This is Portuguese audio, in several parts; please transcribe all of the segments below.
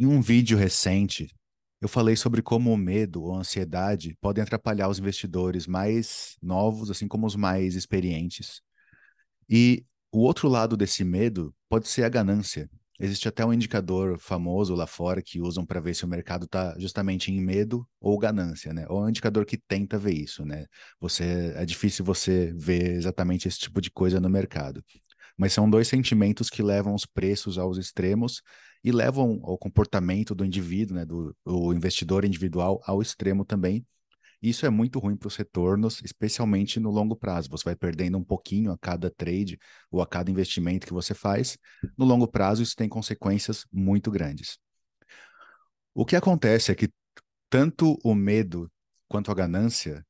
Em um vídeo recente, eu falei sobre como o medo ou a ansiedade podem atrapalhar os investidores mais novos, assim como os mais experientes. E o outro lado desse medo pode ser a ganância. Existe até um indicador famoso lá fora que usam para ver se o mercado está justamente em medo ou ganância, né? Ou é um indicador que tenta ver isso, né? É difícil você ver exatamente esse tipo de coisa no mercado. Mas são dois sentimentos que levam os preços aos extremos e levam ao comportamento do indivíduo, né, do investidor individual ao extremo também. E isso é muito ruim para os retornos, especialmente no longo prazo. Você vai perdendo um pouquinho a cada trade ou a cada investimento que você faz. No longo prazo, isso tem consequências muito grandes. O que acontece é que tanto o medo quanto a ganância,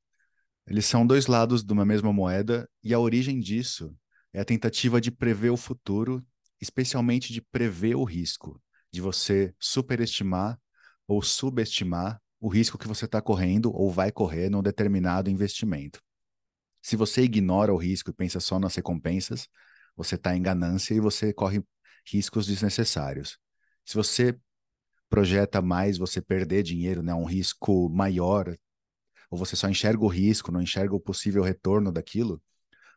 eles são dois lados de uma mesma moeda, e a origem disso é a tentativa de prever o futuro, especialmente de prever o risco, de você superestimar ou subestimar o risco que você está correndo ou vai correr num determinado investimento. Se você ignora o risco e pensa só nas recompensas, você está em ganância e você corre riscos desnecessários. Se você projeta mais você perder dinheiro, né, um risco maior, ou você só enxerga o risco, não enxerga o possível retorno daquilo,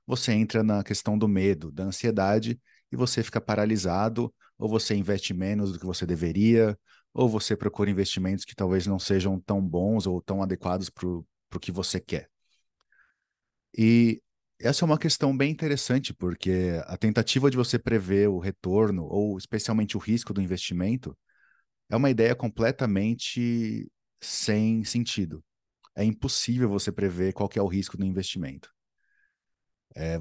você entra na questão do medo, da ansiedade, e você fica paralisado, ou você investe menos do que você deveria, ou você procura investimentos que talvez não sejam tão bons ou tão adequados para o que você quer. E essa é uma questão bem interessante, porque a tentativa de você prever o retorno, ou especialmente o risco do investimento, é uma ideia completamente sem sentido. É impossível você prever qual que é o risco do investimento.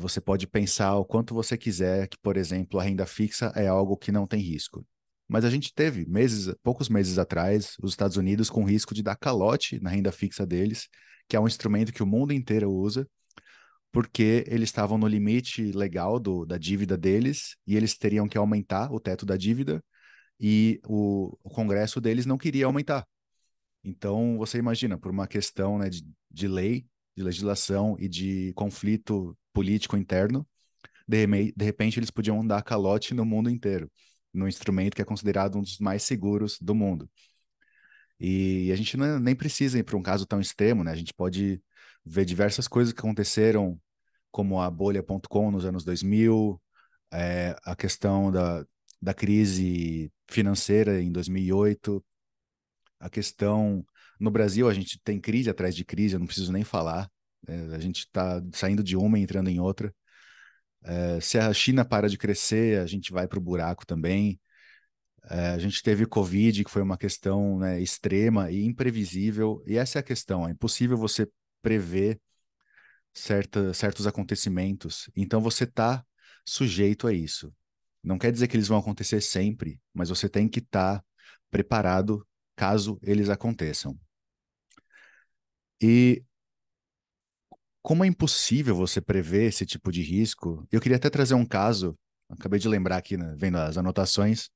Você pode pensar o quanto você quiser que, por exemplo, a renda fixa é algo que não tem risco. Mas a gente teve poucos meses atrás, os Estados Unidos com risco de dar calote na renda fixa deles, que é um instrumento que o mundo inteiro usa, porque eles estavam no limite legal da dívida deles e eles teriam que aumentar o teto da dívida e o Congresso deles não queria aumentar. Então, você imagina, por uma questão, né, de lei, de legislação e de conflito político interno, de repente eles podiam dar calote no mundo inteiro, num instrumento que é considerado um dos mais seguros do mundo. E a gente nem precisa ir para um caso tão extremo, né? A gente pode ver diversas coisas que aconteceram, como a bolha.com nos anos 2000, a questão da crise financeira em 2008, a questão no Brasil, a gente tem crise atrás de crise, eu não preciso nem falar. A gente está saindo de uma e entrando em outra. Se a China para de crescer, a gente vai para o buraco também. A gente teve Covid, que foi uma questão, né, extrema e imprevisível. E essa é a questão: é impossível você prever certos acontecimentos. Então você está sujeito a isso. Não quer dizer que eles vão acontecer sempre, mas você tem que estar preparado caso eles aconteçam. E como é impossível você prever esse tipo de risco, eu queria até trazer um caso, acabei de lembrar aqui, né, vendo as anotações.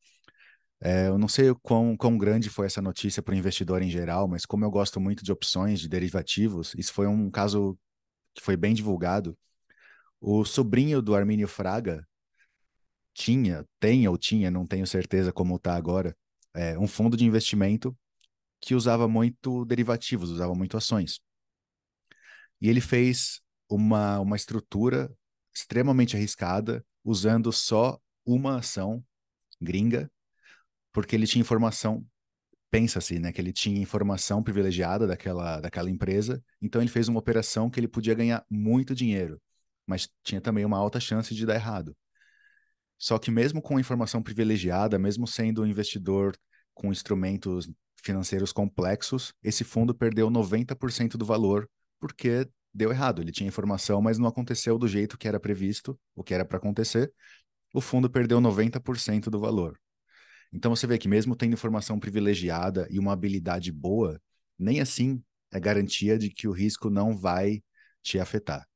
Eu não sei quão grande foi essa notícia para o investidor em geral, mas como eu gosto muito de opções, de derivativos, isso foi um caso que foi bem divulgado. O sobrinho do Armínio Fraga tem ou tinha, não tenho certeza como está agora, um fundo de investimento que usava muito derivativos, usava muito ações. E ele fez uma estrutura extremamente arriscada, usando só uma ação gringa, porque ele tinha informação, pensa-se, né, que ele tinha informação privilegiada daquela empresa, então ele fez uma operação que ele podia ganhar muito dinheiro, mas tinha também uma alta chance de dar errado. Só que mesmo com informação privilegiada, mesmo sendo um investidor com instrumentos financeiros complexos, esse fundo perdeu 90% do valor porque deu errado. Ele tinha informação, mas não aconteceu do jeito que era previsto, o que era para acontecer. O fundo perdeu 90% do valor. Então você vê que mesmo tendo informação privilegiada e uma habilidade boa, nem assim é garantia de que o risco não vai te afetar.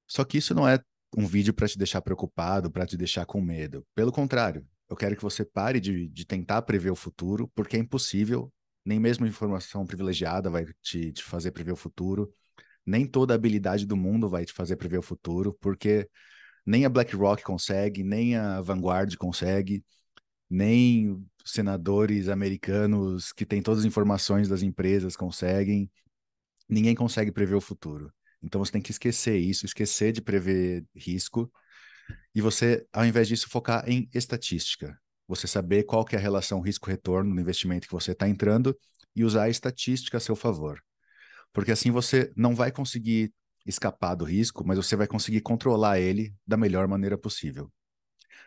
Só que isso não é um vídeo para te deixar preocupado, para te deixar com medo. Pelo contrário, eu quero que você pare de tentar prever o futuro, porque é impossível, nem mesmo informação privilegiada vai te fazer prever o futuro, nem toda habilidade do mundo vai te fazer prever o futuro, porque nem a BlackRock consegue, nem a Vanguard consegue, nem senadores americanos que têm todas as informações das empresas conseguem. Ninguém consegue prever o futuro. Então você tem que esquecer isso, esquecer de prever risco e você, ao invés disso, focar em estatística. Você saber qual que é a relação risco-retorno no investimento que você está entrando e usar a estatística a seu favor. Porque assim você não vai conseguir escapar do risco, mas você vai conseguir controlar ele da melhor maneira possível.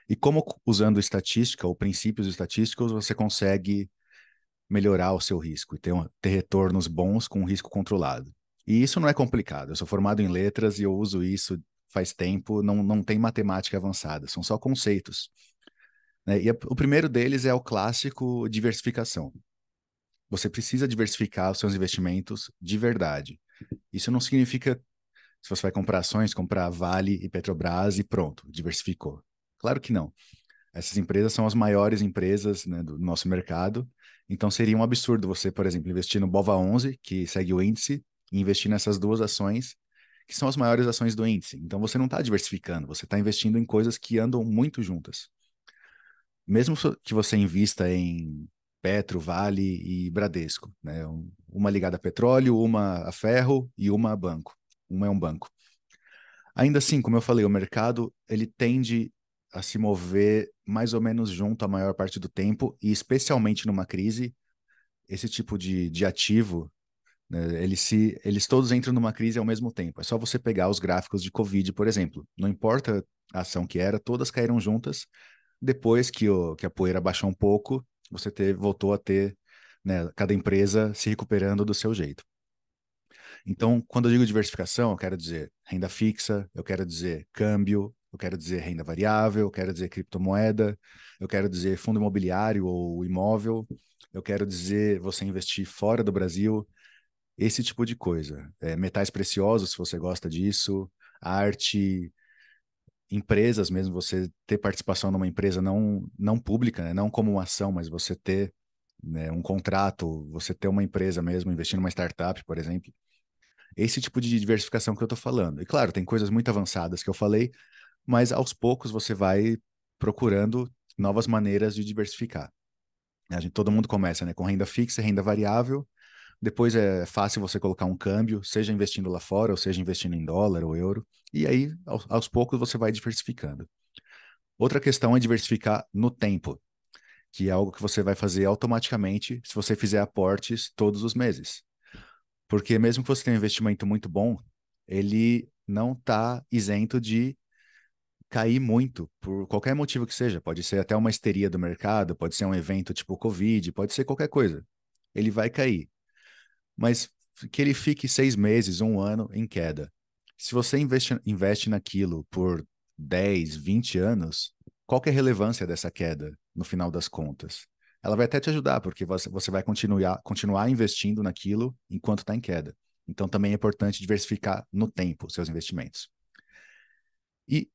E como usando estatística ou princípios estatísticos você consegue melhorar o seu risco e ter retornos bons com risco controlado. E isso não é complicado. Eu sou formado em letras e eu uso isso faz tempo, não tem matemática avançada, são só conceitos. Né? E o primeiro deles é o clássico diversificação. Você precisa diversificar os seus investimentos de verdade. Isso não significa, se você vai comprar ações, comprar Vale e Petrobras e pronto, diversificou. Claro que não. Essas empresas são as maiores empresas, né, do nosso mercado. Então seria um absurdo você, por exemplo, investir no BOVA11, que segue o índice, e investir nessas duas ações, que são as maiores ações do índice. Então você não está diversificando, você está investindo em coisas que andam muito juntas. Mesmo que você invista em Petro, Vale e Bradesco, né? Uma ligada a petróleo, uma a ferro e uma a banco. Uma é um banco. Ainda assim, como eu falei, o mercado ele tende a se mover mais ou menos junto a maior parte do tempo, e especialmente numa crise, esse tipo de ativo, né, eles todos entram numa crise ao mesmo tempo. É só você pegar os gráficos de Covid, por exemplo. Não importa a ação que era, todas caíram juntas. Depois que a poeira baixou um pouco, voltou a ter, né, cada empresa se recuperando do seu jeito. Então, quando eu digo diversificação, eu quero dizer renda fixa, eu quero dizer câmbio, eu quero dizer renda variável, eu quero dizer criptomoeda, eu quero dizer fundo imobiliário ou imóvel, eu quero dizer você investir fora do Brasil, esse tipo de coisa. Metais preciosos, se você gosta disso, arte, empresas mesmo, você ter participação numa empresa não pública, né? Não como uma ação, mas você ter, né, um contrato, você ter uma empresa mesmo, investir numa startup, por exemplo. Esse tipo de diversificação que eu estou falando. E claro, tem coisas muito avançadas que eu falei, mas aos poucos você vai procurando novas maneiras de diversificar. Todo mundo começa, né, com renda fixa, renda variável. Depois é fácil você colocar um câmbio, seja investindo lá fora, ou seja investindo em dólar ou euro. E aí, aos poucos, você vai diversificando. Outra questão é diversificar no tempo, que é algo que você vai fazer automaticamente se você fizer aportes todos os meses. Porque mesmo que você tenha um investimento muito bom, ele não está isento de cair muito, por qualquer motivo que seja. Pode ser até uma histeria do mercado, pode ser um evento tipo Covid, pode ser qualquer coisa. Ele vai cair. Mas que ele fique 6 meses, um ano em queda. Se você investe naquilo por 10, 20 anos, qual que é a relevância dessa queda no final das contas? Ela vai até te ajudar, porque você vai continuar investindo naquilo enquanto está em queda. Então também é importante diversificar no tempo seus investimentos. E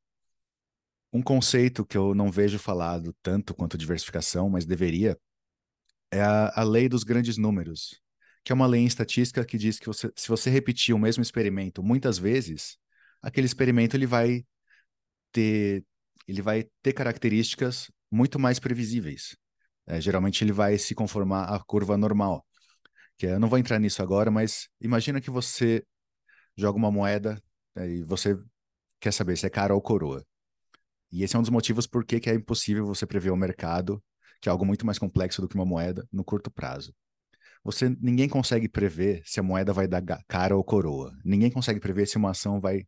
um conceito que eu não vejo falado tanto quanto diversificação, mas deveria, é a lei dos grandes números, que é uma lei em estatística que diz que se você repetir o mesmo experimento muitas vezes, aquele experimento ter, ele vai ter características muito mais previsíveis. Geralmente ele vai se conformar à curva normal, eu não vou entrar nisso agora, mas imagina que você joga uma moeda, e você quer saber se é cara ou coroa. E esse é um dos motivos por que é impossível você prever o mercado, que é algo muito mais complexo do que uma moeda, no curto prazo. Ninguém consegue prever se a moeda vai dar cara ou coroa. Ninguém consegue prever se uma ação vai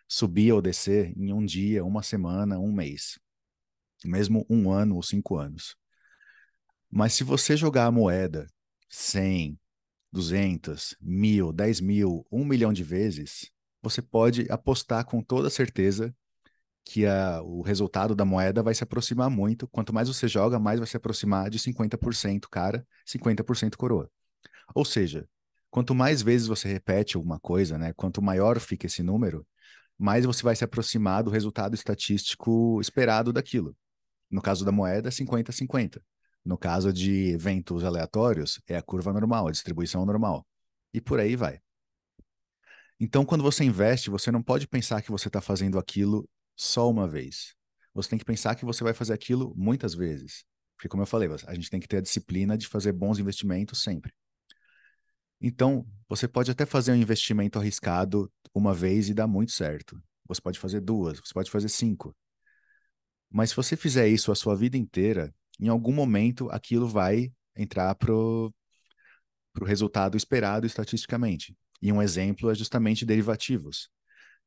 subir ou descer em um dia, uma semana, um mês, mesmo um ano ou 5 anos. Mas se você jogar a moeda 100, 200, 1.000, 10.000, 1 milhão de vezes, você pode apostar com toda certeza que o resultado da moeda vai se aproximar muito. Quanto mais você joga, mais vai se aproximar de 50% cara, 50% coroa. Ou seja, quanto mais vezes você repete alguma coisa, né, quanto maior fica esse número, mais você vai se aproximar do resultado estatístico esperado daquilo. No caso da moeda, 50-50. No caso de eventos aleatórios, é a curva normal, a distribuição normal. E por aí vai. Então, quando você investe, você não pode pensar que você está fazendo aquilo só uma vez. Você tem que pensar que você vai fazer aquilo muitas vezes. Porque, como eu falei, a gente tem que ter a disciplina de fazer bons investimentos sempre. Então, você pode até fazer um investimento arriscado uma vez e dar muito certo. Você pode fazer duas, você pode fazer cinco. Mas se você fizer isso a sua vida inteira, em algum momento aquilo vai entrar pro resultado esperado estatisticamente. E um exemplo é justamente derivativos,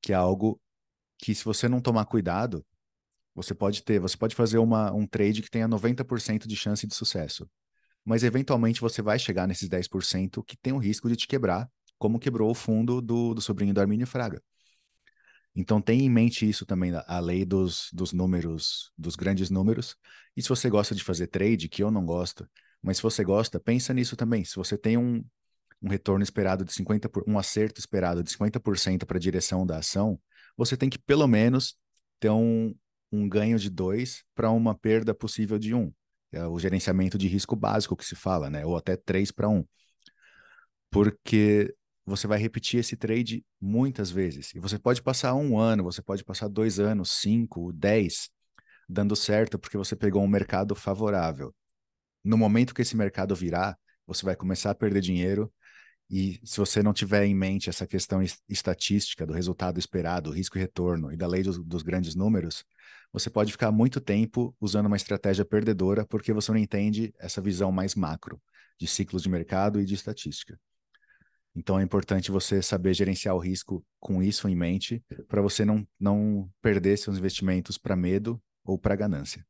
que é algo que, se você não tomar cuidado, você pode fazer um trade que tenha 90% de chance de sucesso. Mas eventualmente você vai chegar nesses 10% que tem o risco de te quebrar, como quebrou o fundo do sobrinho do Armínio Fraga. Então tenha em mente isso também, a lei dos números, dos grandes números. E se você gosta de fazer trade, que eu não gosto, mas se você gosta, pensa nisso também. Se você tem um retorno esperado de um acerto esperado de 50% para a direção da ação, você tem que pelo menos ter um ganho de 2 para uma perda possível de 1. É o gerenciamento de risco básico que se fala, né? Ou até 3 para 1. Porque você vai repetir esse trade muitas vezes. E você pode passar um ano, você pode passar 2 anos, 5, 10, dando certo porque você pegou um mercado favorável. No momento que esse mercado virar, você vai começar a perder dinheiro. E se você não tiver em mente essa questão estatística do resultado esperado, risco e retorno e da lei dos grandes números, você pode ficar muito tempo usando uma estratégia perdedora porque você não entende essa visão mais macro de ciclos de mercado e de estatística. Então é importante você saber gerenciar o risco com isso em mente para você não perder seus investimentos para medo ou para ganância.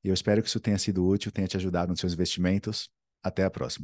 E eu espero que isso tenha sido útil, tenha te ajudado nos seus investimentos. Até a próxima.